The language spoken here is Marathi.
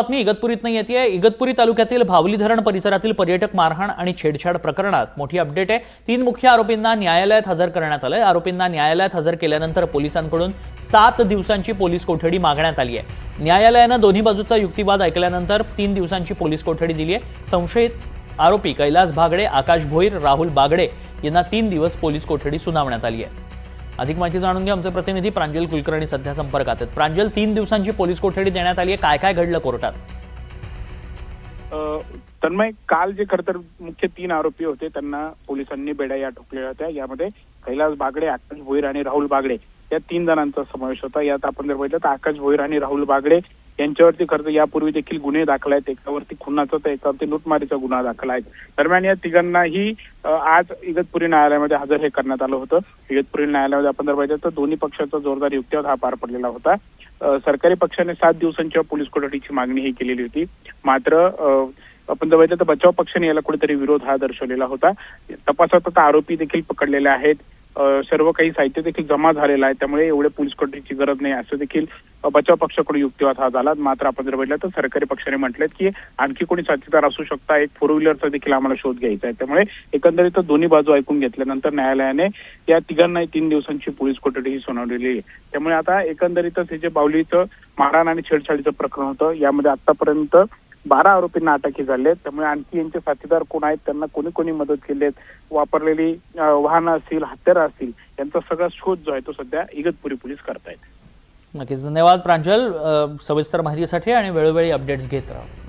बातमी इगतपुरीतनं येतेय। इगतपुरी तालुक्यातील भावली धरण परिसरातील पर्यटक मारहाण आणि छेडछाड प्रकरणात मोठी अपडेट आहे। 3 मुख्य आरोपींना न्यायालयात हजर करण्यात आलंय। आरोपींना न्यायालयात हजर केल्यानंतर पोलिसांकडून 7 दिवसांची पोलीस कोठडी मागण्यात आली आहे। न्यायालयानं दोन्ही बाजूचा युक्तिवाद ऐकल्यानंतर 3 दिवसांची पोलीस कोठडी दिली आहे। संशयित आरोपी कैलास भागडे, आकाश भोईर, राहुल बागडे यांना 3 दिवस पोलीस कोठडी सुनावण्यात आली आहे। अधिक माहिती जाणून घ्या आमचे प्रतिनिधी प्रांजल कुलकर्णी सध्या संपर्कात आहेत। प्रांजल, 3 दिवसांची पोलीस कोठडी देण्यात आली आहे, काय काय घडलं कोर्टात? तन्मय, काल जे खरं तर मुख्य 3 आरोपी होते त्यांना पोलिसांनी बेड्या ठोकलेल्या होत्या। यामध्ये कैलास बागडे, आकाश भोईर आणि राहुल बागडे या 3 जणांचा समावेश होता। यात आपण जर पाहिलं तर आकाश भोईर आणि राहुल बागडे यांच्यावरती खरं तर यापूर्वी देखील गुन्हे दाखल आहेत। एकावरती खुनाचा तर एकावरती लूटमारीचा गुन्हा दाखल आहे। दरम्यान या तिघांनाही आज इगतपुरी न्यायालयामध्ये हजर हे करण्यात आलं होतं। इगतपुरी न्यायालयामध्ये आपण जर पाहिलं तर दोन्ही पक्षाचा जोरदार युक्तिवाद हा पार पडलेला होता। सरकारी पक्षाने 7 दिवसांच्या पोलीस कोठडीची मागणी ही केलेली होती। मात्र आपण जर पाहिलं तर बचाव पक्षाने याला कुठेतरी विरोध हा दर्शवलेला होता। तपासात आता आरोपी देखील पकडलेले आहेत, सर्व काही साहित्य देखील जमा झालेलं आहे, त्यामुळे एवढे पोलीस कोठडीची गरज नाही असं देखील बचाव पक्षाकडून युक्तिवाद हा झाला। मात्र आपण जर पाहिलं तर सरकारी पक्षाने म्हटलेत की आणखी कोणी साथीदार असू शकता, एक 4 व्हीलरचा देखील आम्हाला शोध घ्यायचा आहे। त्यामुळे एकंदरीत दोन्ही बाजू ऐकून घेतल्यानंतर न्यायालयाने या तिघांनाही 3 दिवसांची पोलीस कोठडी ही सुनावलेली आहे। त्यामुळे आता एकंदरीतच हे जे बावलीचं मारहाण आणि छेडछाडीचं प्रकरण होतं, यामध्ये आतापर्यंत 12 आरोपींना अटक झाली आहे। त्यामुळे आणखी यांचे साथीदार कोण आहेत, त्यांना कोणी कोणी मदत केली आहे, वापरलेली वाहनं असतील, हत्यारं असतील, यांचा सगळा शोध जो आहे तो सध्या इगतपुरी पोलीस करतायत। नक्कीच, धन्यवाद प्रांजल, सविस्तर माहितीसाठी आणि वेळोवेळी अपडेट्स घेत राहा।